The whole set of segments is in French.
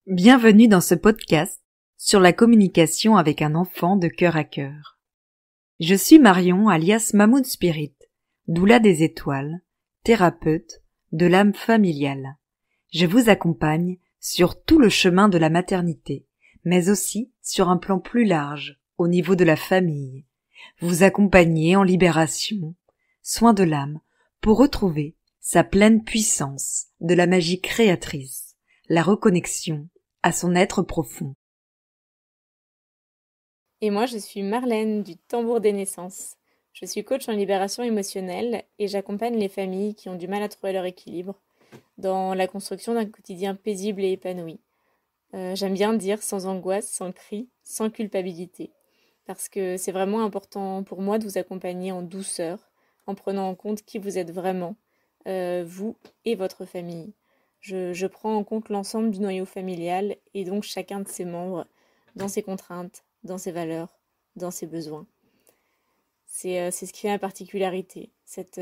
Bienvenue dans ce podcast sur la communication avec un enfant de cœur à cœur. Je suis Marion alias Mamoun Spirit, doula des étoiles, thérapeute de l'âme familiale. Je vous accompagne sur tout le chemin de la maternité, mais aussi sur un plan plus large, au niveau de la famille. Vous accompagner en libération, soin de l'âme, pour retrouver sa pleine puissance de la magie créatrice, la reconnexion à son être profond. Et moi, je suis Marlène du Tambour des naissances. Je suis coach en libération émotionnelle et j'accompagne les familles qui ont du mal à trouver leur équilibre dans la construction d'un quotidien paisible et épanoui. J'aime bien dire sans angoisse, sans cri, sans culpabilité. Parce que c'est vraiment important pour moi de vous accompagner en douceur, en prenant en compte qui vous êtes vraiment, vous et votre famille. Je prends en compte l'ensemble du noyau familial et donc chacun de ses membres dans ses contraintes, dans ses valeurs, dans ses besoins. C'est ce qui fait ma particularité, cette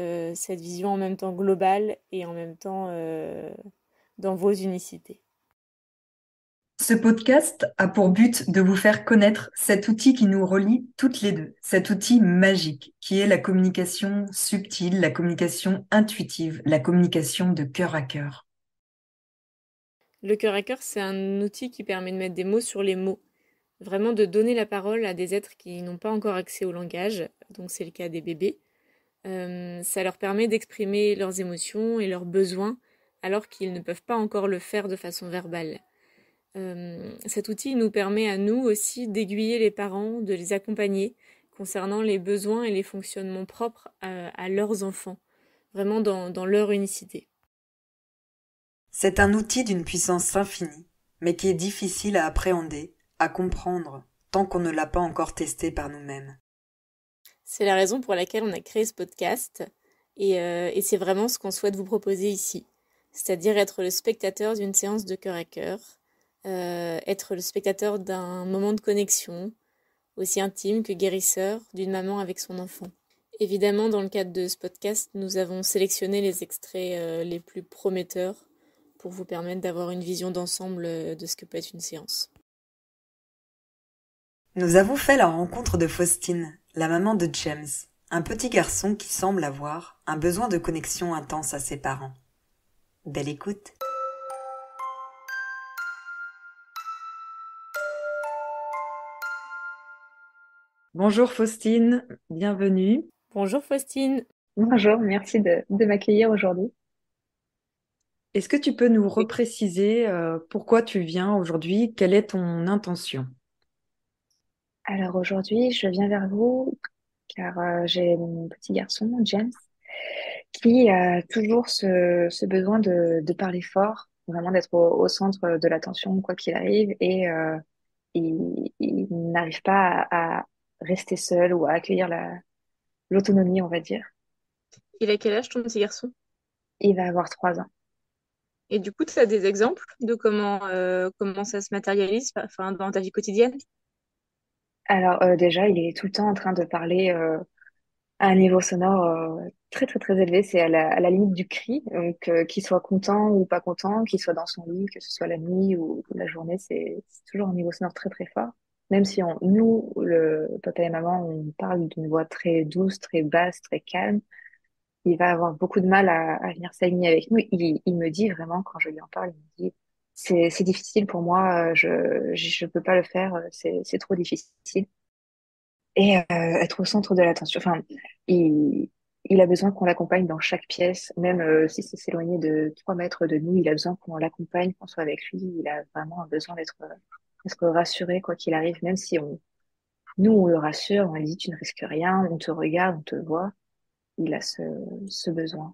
vision en même temps globale et en même temps dans vos unicités. Ce podcast a pour but de vous faire connaître cet outil qui nous relie toutes les deux, cet outil magique qui est la communication subtile, la communication intuitive, la communication de cœur à cœur. Le cœur à cœur, c'est un outil qui permet de mettre des mots sur les mots, vraiment de donner la parole à des êtres qui n'ont pas encore accès au langage, donc c'est le cas des bébés. Ça leur permet d'exprimer leurs émotions et leurs besoins alors qu'ils ne peuvent pas encore le faire de façon verbale. Cet outil nous permet à nous aussi d'aiguiller les parents, de les accompagner concernant les besoins et les fonctionnements propres à leurs enfants, vraiment dans leur unicité. C'est un outil d'une puissance infinie, mais qui est difficile à appréhender, à comprendre, tant qu'on ne l'a pas encore testé par nous-mêmes. C'est la raison pour laquelle on a créé ce podcast, et c'est vraiment ce qu'on souhaite vous proposer ici, c'est-à-dire être le spectateur d'une séance de cœur à cœur, être le spectateur d'un moment de connexion, aussi intime que guérisseur, d'une maman avec son enfant. Évidemment, dans le cadre de ce podcast, nous avons sélectionné les extraits les plus prometteurs pour vous permettre d'avoir une vision d'ensemble de ce que peut être une séance. Nous avons fait la rencontre de Faustine, la maman de James, un petit garçon qui semble avoir un besoin de connexion intense à ses parents. Belle écoute. Bonjour Faustine, bienvenue. Bonjour Faustine. Bonjour, merci de m'accueillir aujourd'hui. Est-ce que tu peux nous repréciser pourquoi tu viens aujourd'hui? Quelle est ton intention? Alors aujourd'hui, je viens vers vous car j'ai mon petit garçon, James, qui a toujours ce besoin de parler fort, vraiment d'être au centre de l'attention quoi qu'il arrive et il n'arrive pas à rester seul ou à accueillir l'autonomie, on va dire. Il a quel âge ton petit garçon? Il va avoir 3 ans. Et du coup, tu as des exemples de comment ça se matérialise dans ta vie quotidienne? Alors déjà, il est tout le temps en train de parler à un niveau sonore très très très élevé, c'est à la limite du cri, donc qu'il soit content ou pas content, qu'il soit dans son lit, que ce soit la nuit ou la journée, c'est toujours un niveau sonore très très fort. Même si nous, le papa et maman, on parle d'une voix très douce, très basse, très calme, il va avoir beaucoup de mal à venir s'aligner avec nous. Il me dit vraiment, quand je lui en parle, il me dit, c'est difficile pour moi, je peux pas le faire, c'est trop difficile et être au centre de l'attention. Enfin, il, il a besoin qu'on l'accompagne dans chaque pièce, même si c'est s'éloigner de 3 mètres de nous, il a besoin qu'on l'accompagne, qu'on soit avec lui. Il a vraiment besoin d'être rassuré quoi qu'il arrive, même si Nous, on le rassure, on lui dit, tu ne risques rien, on te regarde, on te voit. Il a ce besoin.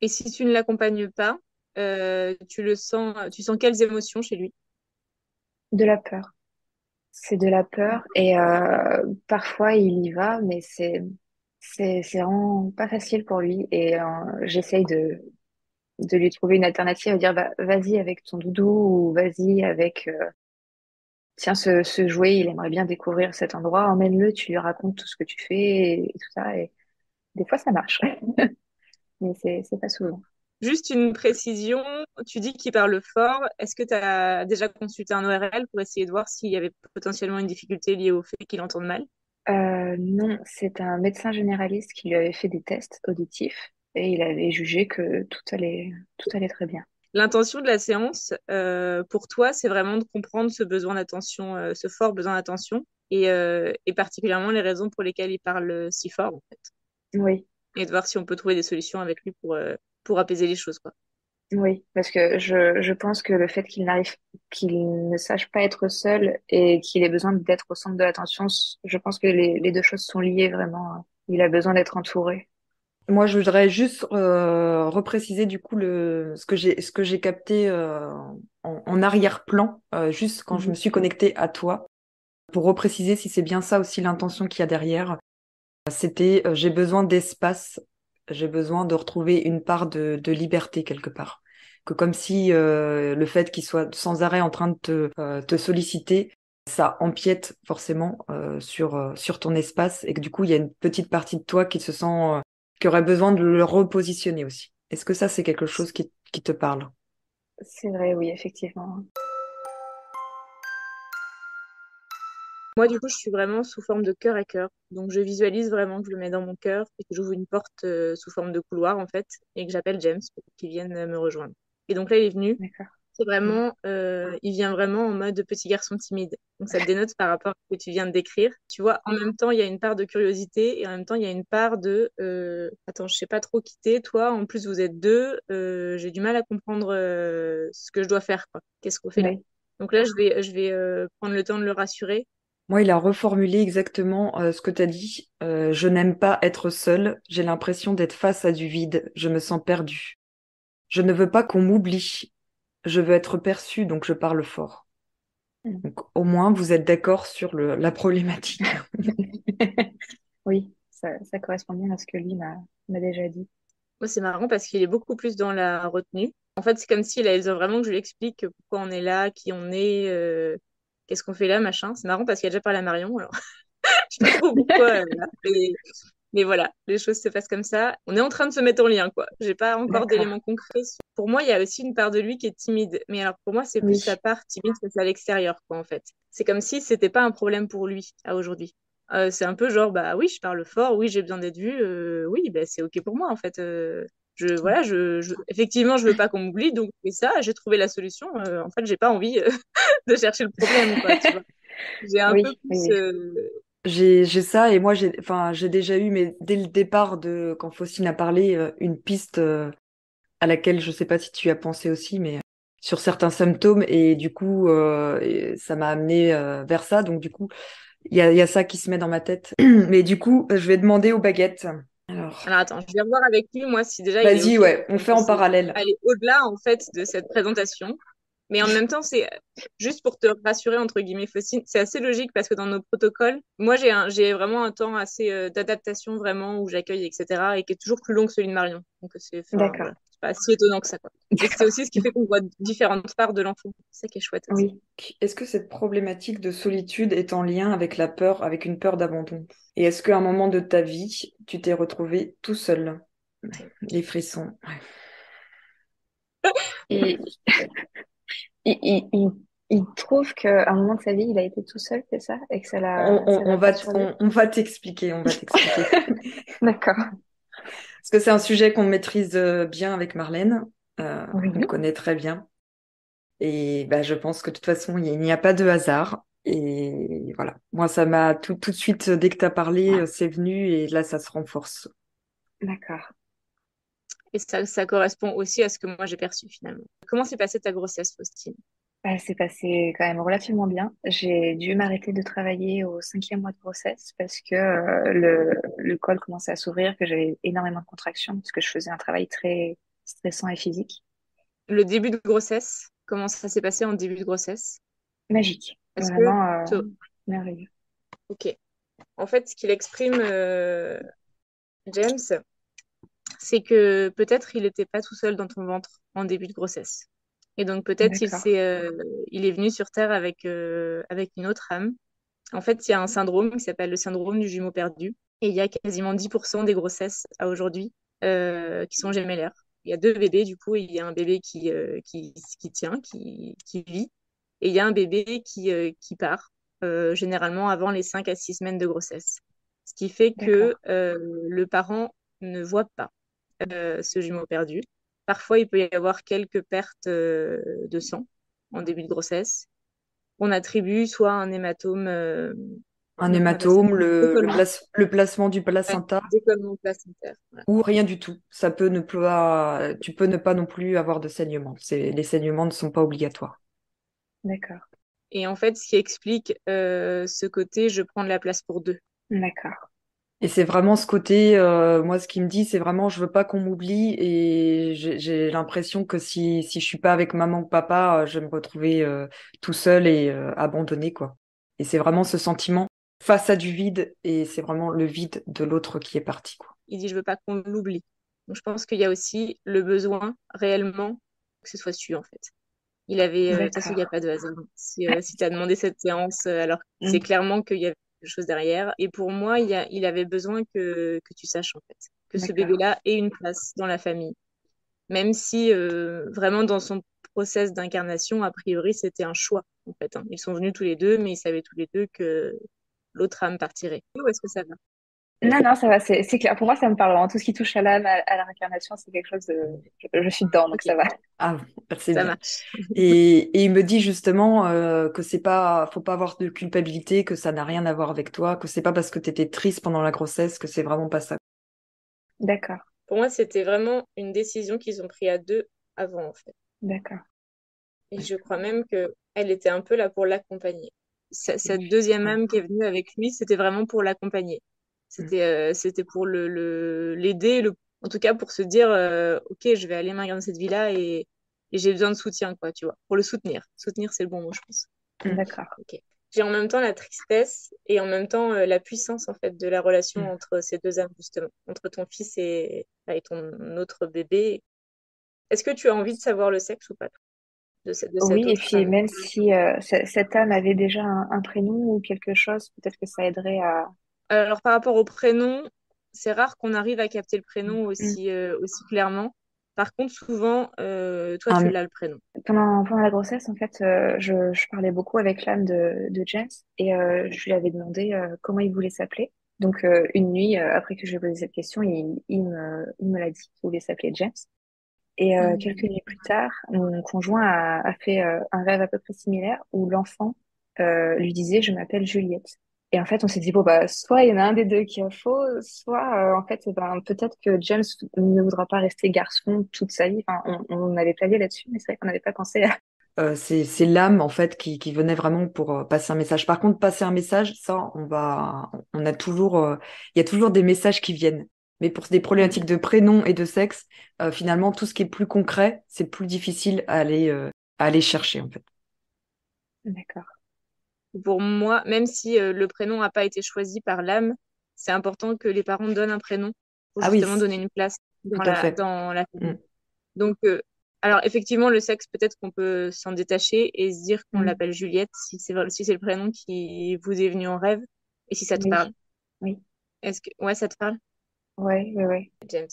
Et si tu ne l'accompagnes pas, tu sens quelles émotions chez lui? De la peur. C'est de la peur et parfois il y va, mais c'est vraiment pas facile pour lui et j'essaye de lui trouver une alternative, de dire bah, vas-y avec ton doudou ou vas-y avec tiens ce jouet, il aimerait bien découvrir cet endroit, emmène-le, tu lui racontes tout ce que tu fais et tout ça et des fois ça marche, mais c'est pas souvent. Juste une précision, tu dis qu'il parle fort. Est-ce que tu as déjà consulté un ORL pour essayer de voir s'il y avait potentiellement une difficulté liée au fait qu'il entende mal? Non, c'est un médecin généraliste qui lui avait fait des tests auditifs et il avait jugé que tout allait très bien. L'intention de la séance, pour toi, c'est vraiment de comprendre ce besoin d'attention, ce fort besoin d'attention, et particulièrement les raisons pour lesquelles il parle si fort, en fait, Oui. et de voir si on peut trouver des solutions avec lui pour apaiser les choses, quoi. Oui, parce que je pense que le fait qu'il ne sache pas être seul et qu'il ait besoin d'être au centre de l'attention, je pense que les deux choses sont liées vraiment. Il a besoin d'être entouré. Moi, je voudrais juste repréciser du coup ce que j'ai capté en arrière-plan, juste quand je me Mhm. suis connectée à toi, pour repréciser si c'est bien ça aussi l'intention qu'il y a derrière. C'était j'ai besoin d'espace, j'ai besoin de retrouver une part de liberté quelque part. Que comme si le fait qu'il soit sans arrêt en train de te solliciter, ça empiète forcément sur ton espace et que du coup, il y a une petite partie de toi qui se sent, qui aurait besoin de le repositionner aussi. Est-ce que ça, c'est quelque chose qui te parle? C'est vrai, oui, effectivement. Moi, du coup, je suis vraiment sous forme de cœur à cœur. Donc, je visualise vraiment que je le mets dans mon cœur et que j'ouvre une porte sous forme de couloir, en fait, et que j'appelle James pour qu'il vienne me rejoindre. Et donc là, il est venu. D'accord. C'est Mm. vraiment, il vient vraiment en mode petit garçon timide. Donc ça te dénote par rapport à ce que tu viens de décrire. Tu vois, en même temps, il y a une part de curiosité et en même temps, il y a une part de, attends, je sais pas trop quitter. Toi, en plus, vous êtes deux. J'ai du mal à comprendre ce que je dois faire, quoi. Qu'est-ce qu'on fait là? Oui, Donc là, je vais prendre le temps de le rassurer. Moi, il a reformulé exactement ce que tu as dit. Je n'aime pas être seule. J'ai l'impression d'être face à du vide. Je me sens perdue. Je ne veux pas qu'on m'oublie. Je veux être perçue, donc je parle fort. Mm. Donc, au moins, vous êtes d'accord sur la problématique. oui, ça correspond bien à ce que lui m'a déjà dit. Moi, c'est marrant parce qu'il est beaucoup plus dans la retenue. En fait, c'est comme s'il avait besoin vraiment que je lui explique pourquoi on est là, qui on est, qu'est-ce qu'on fait là, machin. C'est marrant parce qu'il a déjà parlé à Marion, alors je sais pas trop pourquoi. Là. Mais voilà, les choses se passent comme ça. On est en train de se mettre en lien, quoi. J'ai pas encore D'accord. d'éléments concrets. Pour moi, il y a aussi une part de lui qui est timide. Mais alors, pour moi, c'est plus sa Oui, part timide que c'est à l'extérieur, quoi, en fait. C'est comme si c'était pas un problème pour lui à aujourd'hui. C'est un peu genre, bah oui, je parle fort, oui, j'ai besoin d'être vue, oui, bah, c'est OK pour moi, en fait. Voilà, effectivement, je veux pas qu'on m'oublie, donc c'est ça, j'ai trouvé la solution. En fait, j'ai pas envie de chercher le problème, quoi, tu vois. J'ai un peu oui, oui, plus. oui. J'ai ça et moi j'ai déjà eu mais dès le départ de quand Faustine a parlé une piste à laquelle je sais pas si tu as pensé aussi mais sur certains symptômes et du coup et ça m'a amené vers ça donc du coup il y a ça qui se met dans ma tête mais du coup je vais demander aux baguettes. Alors Alors attends, je vais revoir avec lui, moi, si déjà il est vas-y OK ouais pour on qu'on fait en puisse parallèle. aller au-delà, en fait, de cette présentation. Mais en même temps, c'est juste pour te rassurer, entre guillemets, Faustine, c'est assez logique parce que dans nos protocoles, moi, j'ai vraiment un temps assez d'adaptation, vraiment, où j'accueille, etc., et qui est toujours plus long que celui de Marion. Donc, enfin, D'accord. voilà, c'est pas si étonnant que ça, quoi. Et c'est D'accord. aussi ce qui fait qu'on voit différentes parts de l'enfant. C'est ça qui est chouette aussi. Oui. Est-ce que cette problématique de solitude est en lien avec la peur, avec une peur d'abandon? Et est-ce qu'à un moment de ta vie, tu t'es retrouvé tout seul? Les frissons. Ouais. Et il trouve qu'à un moment de sa vie, il a été tout seul, c'est ça? Et que ça l'a perturbé? On va t'expliquer, on va t'expliquer. D'accord. Parce que c'est un sujet qu'on maîtrise bien avec Marlène. Oui. On le connaît très bien. Et bah, je pense que de toute façon, il n'y a pas de hasard. Et voilà. Moi, ça m'a tout de suite, dès que tu as parlé, c'est venu et là, ça se renforce. D'accord. Et ça correspond aussi à ce que moi j'ai perçu finalement. Comment s'est passée ta grossesse, Faustine? Bah, c'est passé quand même relativement bien. J'ai dû m'arrêter de travailler au 5e mois de grossesse parce que le col commençait à s'ouvrir, que j'avais énormément de contractions parce que je faisais un travail très stressant et physique. Le début de grossesse, comment ça s'est passé en début de grossesse? Magique, Est-ce que... vraiment te- merveilleux. Ok. En fait, ce qu'il exprime, James, c'est que peut-être il n'était pas tout seul dans ton ventre en début de grossesse. Et donc peut-être D'accord, il est venu sur Terre avec une autre âme. En fait, il y a un syndrome qui s'appelle le syndrome du jumeau perdu. Et il y a quasiment 10% des grossesses à aujourd'hui qui sont gémellaires. Il y a deux bébés, du coup, et il y a un bébé qui tient, qui vit. Et il y a un bébé qui part, généralement avant les 5 à 6 semaines de grossesse. Ce qui fait que d'accord, le parent ne voit pas ce jumeau perdu. Parfois, il peut y avoir quelques pertes de sang en début de grossesse. On attribue soit un hématome, Un comment on appelle ça? hématome, Décollement. le placement du Ouais, placenta décollement placentaire. Voilà. ou rien du tout. Ça peut ne pas, tu peux ne pas non plus avoir de saignement. Les saignements ne sont pas obligatoires. d'accord, Et en fait, ce qui explique ce côté, je prends de la place pour deux. d'accord, Et c'est vraiment ce côté, moi, ce qui me dit, c'est vraiment, je veux pas qu'on m'oublie et j'ai l'impression que si je suis pas avec maman ou papa, je vais me retrouver tout seul et abandonné, quoi. Et c'est vraiment ce sentiment face à du vide et c'est vraiment le vide de l'autre qui est parti, quoi. Il dit, je veux pas qu'on l'oublie. Donc, je pense qu'il y a aussi le besoin réellement que ce soit su, en fait. Il avait, de toute façon, il n'y a d'accord. pas de hasard. Si tu as demandé cette séance, alors c'est Mm, clairement qu'il y avait quelque chose derrière. Et pour moi, il avait besoin que tu saches, en fait, que ce d'accord, bébé-là ait une place dans la famille. Même si, vraiment, dans son process d'incarnation, a priori, c'était un choix, en fait, hein. Ils sont venus tous les deux, mais ils savaient tous les deux que l'autre âme partirait. Où est-ce que ça va? non, non, ça va, c'est clair. Pour moi, ça me parle vraiment. Tout ce qui touche à l'âme, à la réincarnation, c'est quelque chose de... je suis dedans, donc Ok, ça va. Ah, c'est ça bien. marche. Et il me dit justement que c'est pas, faut pas avoir de culpabilité, que ça n'a rien à voir avec toi, que c'est pas parce que tu étais triste pendant la grossesse que c'est vraiment pas ça. D'accord, Pour moi, c'était vraiment une décision qu'ils ont prise à deux avant, en fait. d'accord. Et je crois même que elle était un peu là pour l'accompagner. Cette deuxième âme qui est venue avec lui, c'était vraiment pour l'accompagner. Mm. C'était pour l'aider, en tout cas pour se dire, ok, je vais aller m'incarner dans cette vie-là et j'ai besoin de soutien, quoi, tu vois, pour le soutenir. Soutenir, c'est le bon mot, je pense. Mm. D'accord. Ok. J'ai en même temps la tristesse et en même temps la puissance, en fait, de la relation Mm. entre ces deux âmes, justement, entre ton fils et ton autre bébé. Est-ce que tu as envie de savoir le sexe ou pas de cette Oui, et autre puis âme? même si cette âme avait déjà un prénom ou quelque chose, peut-être que ça aiderait à... Alors, par rapport au prénom, c'est rare qu'on arrive à capter le prénom Mm. aussi clairement. Par contre, souvent, toi, tu Un- l'as le prénom. Pendant la grossesse, en fait, je parlais beaucoup avec l'âme de James et je lui avais demandé comment il voulait s'appeler. Donc, une nuit, après que je lui ai posé cette question, il me l'a dit qu'il voulait s'appeler James. Et quelques Mhm. nuits plus tard, mon conjoint a fait un rêve à peu près similaire où l'enfant lui disait, je m'appelle Juliette. Et en fait, on s'est dit, bon, bah, soit il y en a un des deux qui a faux, soit en fait, ben, peut-être que James ne voudra pas rester garçon toute sa vie. Enfin, on avait plaidé là-dessus, mais c'est vrai qu'on n'avait pas pensé à... c'est l'âme en fait qui venait vraiment pour passer un message. Par contre, passer un message, ça, on a toujours, il y a toujours des messages qui viennent. Mais pour des problématiques de prénom et de sexe, finalement, tout ce qui est plus concret, c'est plus difficile à aller chercher en fait. D'accord. Pour moi, même si le prénom n'a pas été choisi par l'âme, c'est important que les parents donnent un prénom pour Ah oui, justement donner une place tout à fait. dans la Mm, famille. Donc, alors effectivement, le sexe, peut-être qu'on peut s'en détacher et se dire qu'on Mm. l'appelle Juliette si c'est le prénom qui vous est venu en rêve et si ça te parle. Oui, oui, Ouais, ça te parle, ouais, ouais, ouais. James?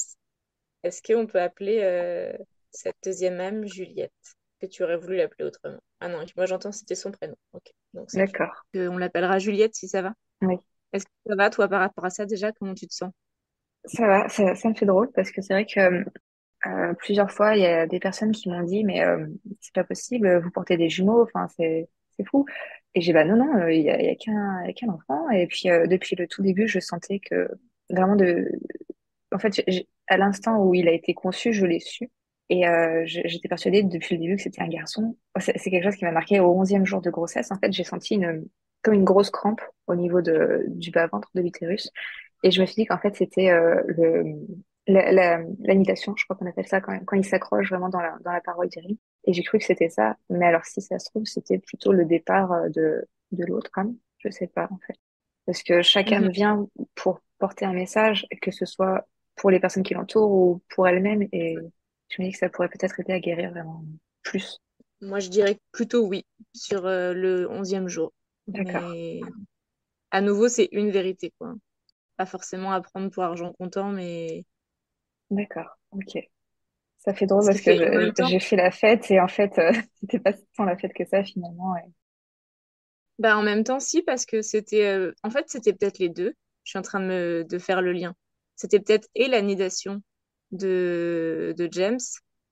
Est-ce qu'on peut appeler cette deuxième âme Juliette? Que tu aurais voulu l'appeler autrement? Ah non, moi j'entends que c'était son prénom. Ok, donc ça fait. D'accord. On l'appellera Juliette si ça va. Oui. Est-ce que ça va, toi, par rapport à ça déjà? Comment tu te sens? Ça va, ça me fait drôle parce que c'est vrai que plusieurs fois, il y a des personnes qui m'ont dit, mais c'est pas possible, vous portez des jumeaux, enfin, c'est fou. Et j'ai, bah non, non, il y a il y a qu'un enfant. Et puis, depuis le tout début, je sentais que vraiment en fait, à l'instant où il a été conçu, je l'ai su. Et j'étais persuadée depuis le début que c'était un garçon. C'est quelque chose qui m'a marqué au 11e jour de grossesse. En fait, j'ai senti comme une grosse crampe au niveau du bas-ventre, de l'utérus. Et je me suis dit qu'en fait, c'était l'anidation, je crois qu'on appelle ça quand il s'accroche vraiment dans la paroi utérine. Et j'ai cru que c'était ça. Mais alors, si ça se trouve, c'était plutôt le départ de l'autre âme. Je sais pas, en fait. Parce que chaque Mhm. âme vient pour porter un message, que ce soit pour les personnes qui l'entourent ou pour elle-même. Et je me dis que ça pourrait peut-être aider à guérir vraiment plus. Moi, je dirais plutôt oui, sur le 11e jour. D'accord, Mais à nouveau, c'est une vérité, quoi. Pas forcément à prendre pour argent comptant, mais d'accord, ok. Ça fait drôle ce qui parce que fait en même temps, j'ai fait la fête et en fait, c'était pas tant la fête que ça finalement. bah en même temps, si, parce que c'était, en fait, c'était peut-être les deux. Je suis en train de faire le lien. C'était peut-être et l'annidation de James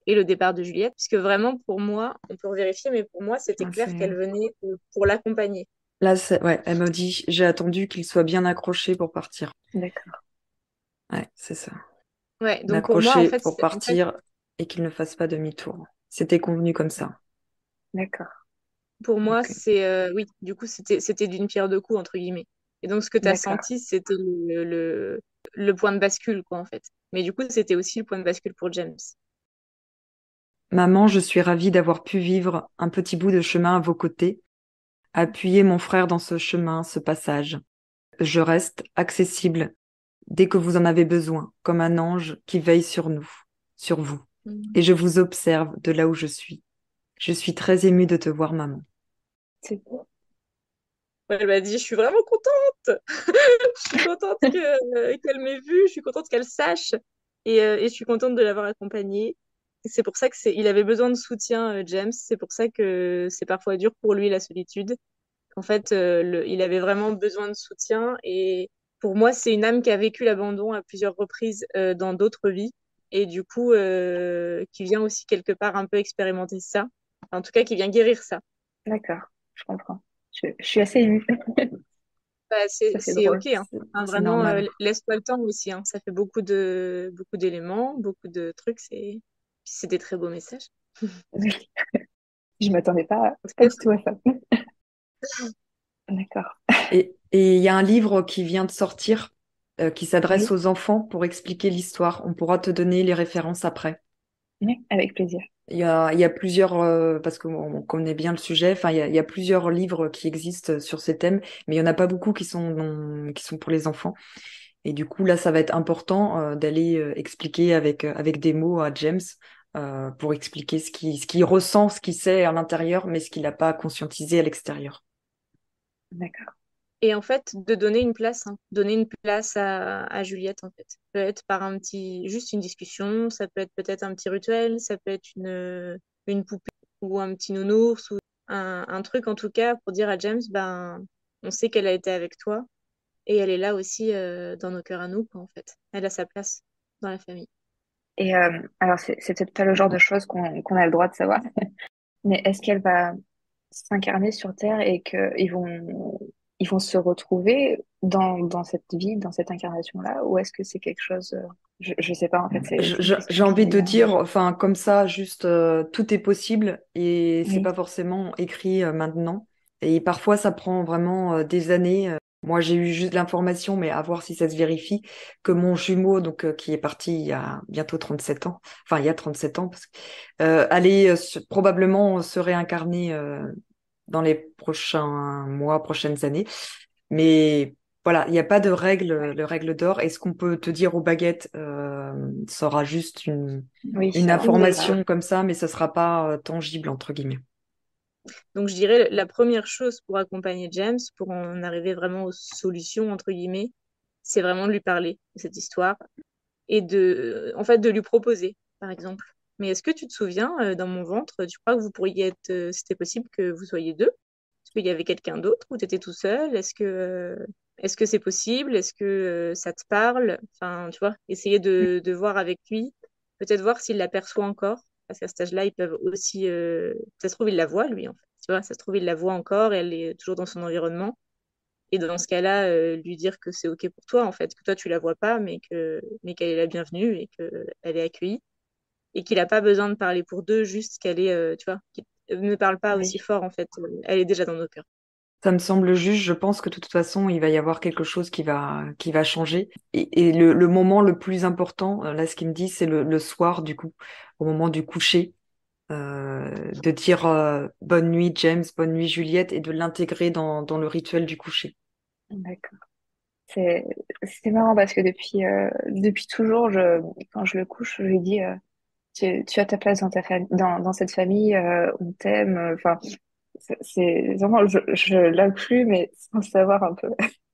et le départ de Juliette, puisque vraiment, pour moi, on peut vérifier, mais pour moi, c'était Ah, clair qu'elle venait pour l'accompagner. là, ouais, elle me dit, j'ai attendu qu'il soit bien accroché pour partir. D'accord, Ouais, c'est ça. Ouais, donc pour moi, en Accroché fait, pour en fait, partir et qu'il ne fasse pas demi-tour. C'était convenu comme ça. d'accord, pour moi, Ok. c'est oui, du coup, c'était d'une pierre deux coups entre guillemets. Et donc, ce que tu as d'accord. senti, c'était le point de bascule, quoi, en fait. Mais du coup, c'était aussi le point de bascule pour James. Maman, je suis ravie d'avoir pu vivre un petit bout de chemin à vos côtés, appuyer mon frère dans ce chemin, ce passage. Je reste accessible dès que vous en avez besoin, comme un ange qui veille sur nous, sur vous. Mhm. Et je vous observe de là où je suis. Je suis très émue de te voir, maman. C'est beau. Ouais, elle m'a dit, je suis vraiment contente. Je suis contente qu'elle m'ait vue. Je suis contente qu'elle sache. Et je suis contente de l'avoir accompagnée. C'est pour ça il avait besoin de soutien, James. C'est pour ça que c'est parfois dur pour lui, la solitude. En fait, il avait vraiment besoin de soutien. Et pour moi, c'est une âme qui a vécu l'abandon à plusieurs reprises dans d'autres vies. Et du coup, qui vient aussi quelque part un peu expérimenter ça. En tout cas, qui vient guérir ça. D'accord, je comprends. Je suis assez émue. Bah, Ça fait c'est drôle. OK, hein. Enfin, C'est vraiment, normal. laisse-toi le temps aussi, hein. Ça fait beaucoup d'éléments, beaucoup de trucs. C'est des très beaux messages. Oui, je m'attendais En tout pas cas, du tout à ça. D'accord. Et il y a un livre qui vient de sortir qui s'adresse Oui, aux enfants pour expliquer l'histoire. On pourra te donner les références après. oui, avec plaisir. Il y a plusieurs, parce qu'on connaît bien le sujet, enfin, il y a plusieurs livres qui existent sur ces thèmes, mais il n'y en a pas beaucoup qui sont pour les enfants. Et du coup, là, ça va être important d'aller expliquer avec des mots à James pour expliquer ce qu'il ressent, ce qu'il sait à l'intérieur, mais ce qu'il n'a pas conscientisé à l'extérieur. D'accord. et en fait, de donner une place, hein. Donner une place à Juliette, en fait. Ça peut être par juste une discussion, ça peut être peut-être un petit rituel, ça peut être une poupée ou un petit nounours ou un truc, en tout cas, pour dire à James, ben, on sait qu'elle a été avec toi et elle est là aussi dans nos cœurs à nous, quoi, en fait. Elle a sa place dans la famille. Et alors, c'est peut-être pas le genre de choses qu'on a le droit de savoir, mais est-ce qu'elle va s'incarner sur Terre et ils vont se retrouver dans cette vie, dans cette incarnation-là, ou est-ce que c'est quelque chose, je sais pas, en fait, c'est une question J'ai qui envie me de vient. dire, enfin, comme ça, juste tout est possible et c'est Oui, pas forcément écrit maintenant. Et parfois, ça prend vraiment des années. Moi, j'ai eu juste l'information, mais à voir si ça se vérifie, que mon jumeau, donc qui est parti il y a bientôt 37 ans, enfin il y a 37 ans, parce que, allait probablement se réincarner dans les prochains mois, prochaines années. Mais voilà, il n'y a pas de règle d'or. Et ce qu'on peut te dire aux baguettes sera juste oui, une c'est ça. information comme ça, mais ce sera pas tangible, entre guillemets. Donc, je dirais la première chose pour accompagner James, pour en arriver vraiment aux solutions, entre guillemets, c'est vraiment de lui parler de cette histoire et en fait, de lui proposer, par exemple. Mais est-ce que tu te souviens, dans mon ventre, tu crois que vous pourriez c'était possible que vous soyez deux? Est-ce qu'il y avait quelqu'un d'autre ou tu étais tout seul? Est-ce que c'est possible? Est-ce que ça te parle? Enfin, tu vois, essayer de voir avec lui, peut-être voir s'il l'aperçoit encore, parce qu'à cet âge-là, ils peuvent aussi, ça se trouve, il la voit, lui, en fait. Tu vois, ça se trouve, il la voit encore et elle est toujours dans son environnement. Et dans ce cas-là, lui dire que c'est OK pour toi, en fait, que toi, tu la vois pas, mais qu'elle est la bienvenue et qu'elle est accueillie. et qu'il n'a pas besoin de parler pour deux, juste qu'elle est, tu vois, qu'il ne parle pas aussi Oui. fort en fait. Elle est déjà dans nos cœurs. Ça me semble juste, je pense que de toute façon, il va y avoir quelque chose qui va changer. Et le moment le plus important, là, ce qu'il me dit, c'est le soir, du coup, au moment du coucher, de dire bonne nuit, James, bonne nuit, Juliette, et de l'intégrer dans le rituel du coucher. D'accord. C'est c'est marrant parce que depuis toujours, quand je le couche, je lui dis tu as ta place dans ta famille, dans cette famille, on t'aime. Enfin, c'est vraiment, je l'inclus, mais sans le savoir un peu.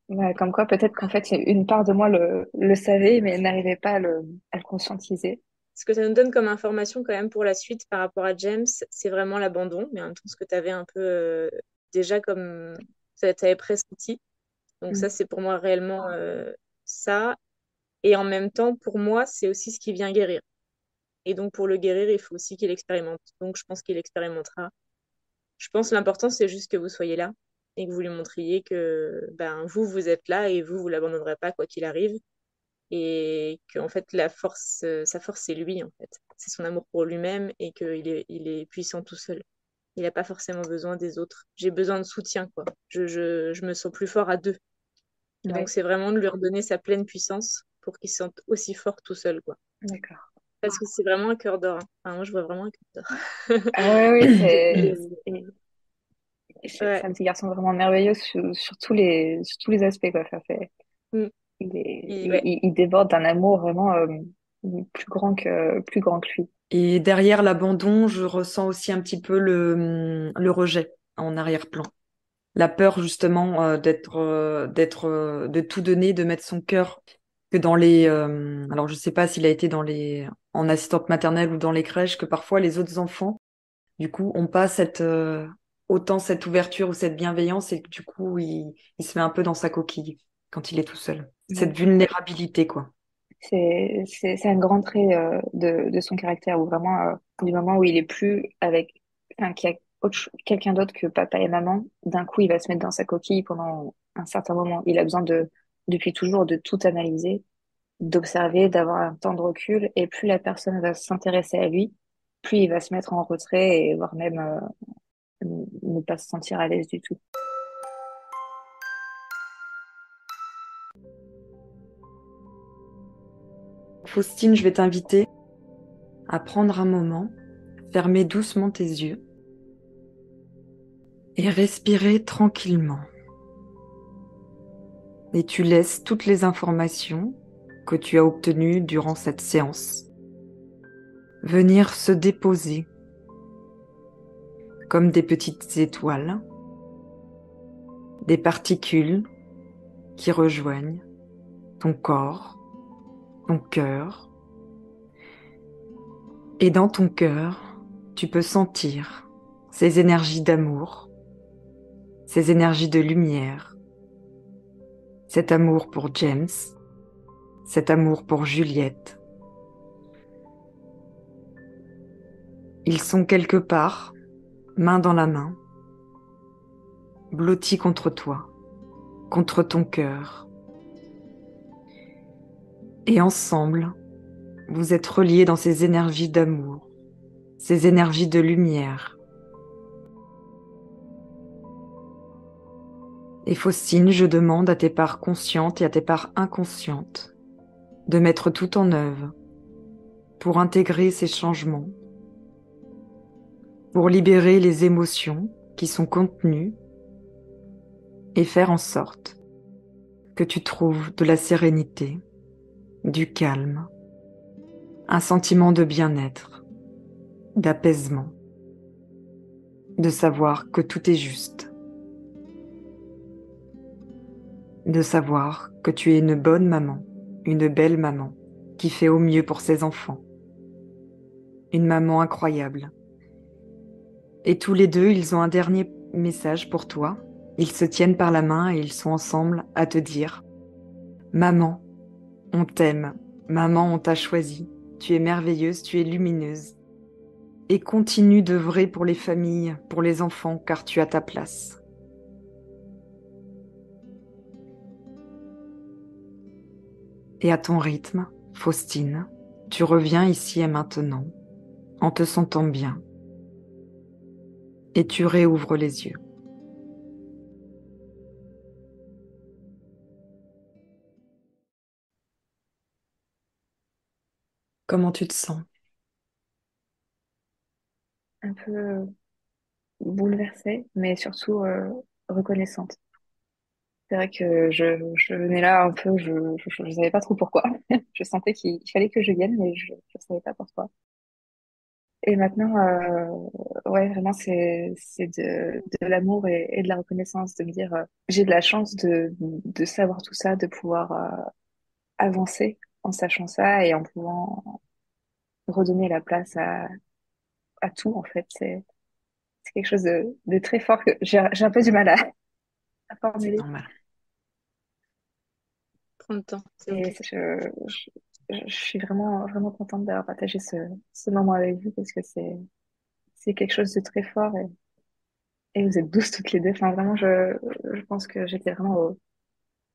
Ouais, comme quoi, peut-être qu'en fait, une part de moi le savait, mais n'arrivait pas à le conscientiser. Ce que ça nous donne comme information quand même pour la suite par rapport à James, c'est vraiment l'abandon, mais en même temps ce que tu avais un peu déjà comme tu avais pressenti. Donc Mm. ça, c'est pour moi réellement ça. Et en même temps, pour moi, c'est aussi ce qui vient guérir. Et donc pour le guérir, il faut aussi qu'il expérimente. Donc je pense qu'il expérimentera. Je pense que l'important, c'est juste que vous soyez là et que vous lui montriez que ben, vous, vous êtes là et vous, vous l'abandonnerez pas quoi qu'il arrive. Et qu'en fait, la force, sa force, c'est lui, en fait. C'est son amour pour lui-même et il est puissant tout seul. Il n'a pas forcément besoin des autres. J'ai besoin de soutien, quoi. Je me sens plus fort à deux. Et donc, Ouais, c'est vraiment de lui redonner sa pleine puissance pour qu'il se sente aussi fort tout seul, quoi. d'accord. Parce que c'est vraiment un cœur d'or, hein. Enfin, moi, je vois vraiment un cœur d'or. Ah ouais, oui, et c'est Ouais. un petit garçon vraiment merveilleux sur tous les aspects, quoi. Enfin, Mm. Ouais. il déborde d'un amour vraiment plus grand que lui. Et derrière l'abandon, je ressens aussi un petit peu le rejet en arrière-plan. La peur justement de tout donner, de mettre son cœur que dans les alors je sais pas s'il a été dans les en assistante maternelle ou dans les crèches, que parfois les autres enfants du coup ont pas cette autant cette ouverture ou cette bienveillance, et que du coup il se met un peu dans sa coquille quand il est tout seul. Cette Ouais. vulnérabilité quoi. C'est un grand trait de son caractère, où vraiment, du moment où il est plus avec, enfin, qu'il y a quelqu'un d'autre que papa et maman, d'un coup, il va se mettre dans sa coquille pendant un certain moment. Il a besoin depuis toujours, de tout analyser, d'observer, d'avoir un temps de recul, et plus la personne va s'intéresser à lui, plus il va se mettre en retrait et voire même ne pas se sentir à l'aise du tout. Faustine, je vais t'inviter à prendre un moment, fermer doucement tes yeux et respirer tranquillement. Et tu laisses toutes les informations que tu as obtenues durant cette séance venir se déposer comme des petites étoiles, des particules qui rejoignent ton corps, ton cœur. Et dans ton cœur, tu peux sentir ces énergies d'amour, ces énergies de lumière, cet amour pour James, cet amour pour Juliette. Ils sont quelque part, main dans la main, blottis contre toi, contre ton cœur. Et ensemble, vous êtes reliés dans ces énergies d'amour, ces énergies de lumière. Et Faustine, je demande à tes parts conscientes et à tes parts inconscientes de mettre tout en œuvre pour intégrer ces changements, pour libérer les émotions qui sont contenues et faire en sorte que tu trouves de la sérénité, du calme, un sentiment de bien-être, d'apaisement, de savoir que tout est juste, de savoir que tu es une bonne maman, une belle maman qui fait au mieux pour ses enfants, une maman incroyable. Et tous les deux, ils ont un dernier message pour toi. Ils se tiennent par la main et ils sont ensemble à te dire: Maman, on t'aime. Maman, on t'a choisi. Tu es merveilleuse, tu es lumineuse. Et continue d'œuvrer pour les familles, pour les enfants, car tu as ta place. Et à ton rythme, Faustine, tu reviens ici et maintenant, en te sentant bien. Et tu réouvres les yeux. Comment tu te sens? Un peu bouleversée, mais surtout reconnaissante. C'est vrai que je venais là un peu, je savais pas trop pourquoi. Je sentais qu'il fallait que je vienne, mais je savais pas pourquoi. Et maintenant, ouais, vraiment, c'est de l'amour et de la reconnaissance, de me dire, j'ai de la chance de savoir tout ça, de pouvoir avancer en sachant ça et en pouvant redonner la place à tout, en fait. C'est quelque chose de très fort que j'ai un peu du mal à C'est formuler. normal. Prends le temps, c'est Et ok. je suis vraiment, vraiment contente d'avoir partagé ce moment avec vous parce que c'est quelque chose de très fort et vous êtes douces toutes les deux. Enfin, vraiment, je pense que j'étais vraiment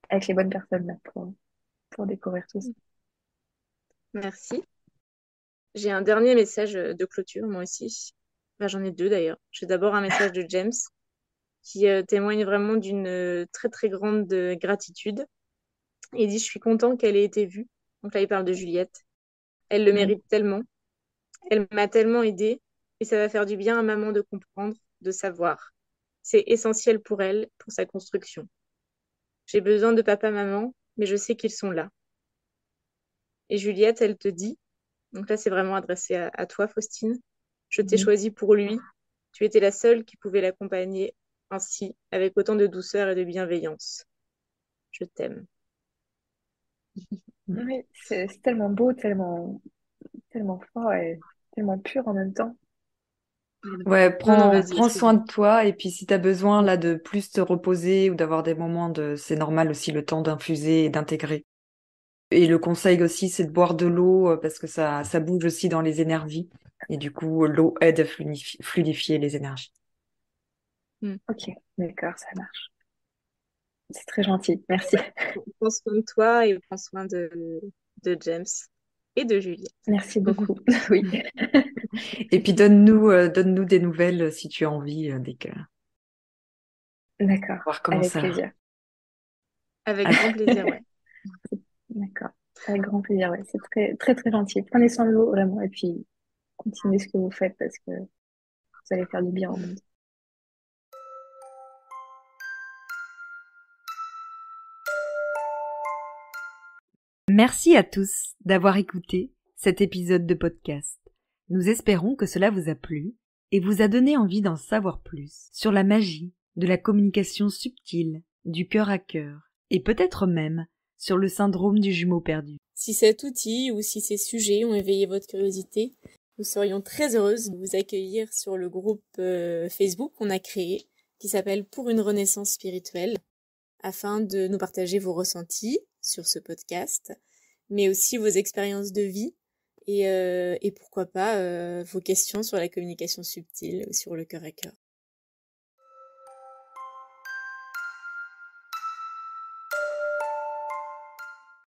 avec les bonnes personnes là pour découvrir tout ça. Merci. J'ai un dernier message de clôture, moi aussi. Enfin, j'en ai deux d'ailleurs. J'ai d'abord un message de James qui témoigne vraiment d'une très très grande gratitude. Il dit, je suis content qu'elle ait été vue. Donc là, il parle de Juliette. Elle le Oui, mérite tellement. Elle m'a tellement aidée. Et ça va faire du bien à maman de comprendre, de savoir. C'est essentiel pour elle, pour sa construction. J'ai besoin de papa-maman, mais je sais qu'ils sont là. Et Juliette, elle te dit, donc là, c'est vraiment adressé à toi, Faustine. Je t'ai oui. choisi pour lui. Tu étais la seule qui pouvait l'accompagner ainsi, avec autant de douceur et de bienveillance. Je t'aime. Oui, c'est tellement beau, tellement fort et tellement pur en même temps. Ouais, Non, non, prends, vas-y, prends soin excuse-moi. de toi et puis si tu as besoin là de plus te reposer ou d'avoir des moments de... C'est normal aussi le temps d'infuser et d'intégrer. Et le conseil aussi, c'est de boire de l'eau parce que ça bouge aussi dans les énergies. Et du coup, l'eau aide à fluidifier les énergies. Mm. Ok, d'accord, ça marche. C'est très gentil, merci. Prends soin de toi et prends soin de James et de Juliette. Merci beaucoup. Oui, Et puis donne-nous des nouvelles si tu as envie dès que d'accord, voir comment avec ça. plaisir. Avec grand plaisir, ouais. D'accord, avec grand plaisir, ouais. C'est très, très, très gentil. Prenez soin de vous, vraiment, et puis continuez ce que vous faites parce que vous allez faire du bien au monde. Merci à tous d'avoir écouté cet épisode de podcast. Nous espérons que cela vous a plu et vous a donné envie d'en savoir plus sur la magie de la communication subtile, du cœur à cœur, et peut-être même sur le syndrome du jumeau perdu. Si cet outil ou si ces sujets ont éveillé votre curiosité, nous serions très heureuses de vous accueillir sur le groupe Facebook qu'on a créé, qui s'appelle Pour une renaissance spirituelle, afin de nous partager vos ressentis sur ce podcast, mais aussi vos expériences de vie et pourquoi pas vos questions sur la communication subtile, sur le cœur à cœur.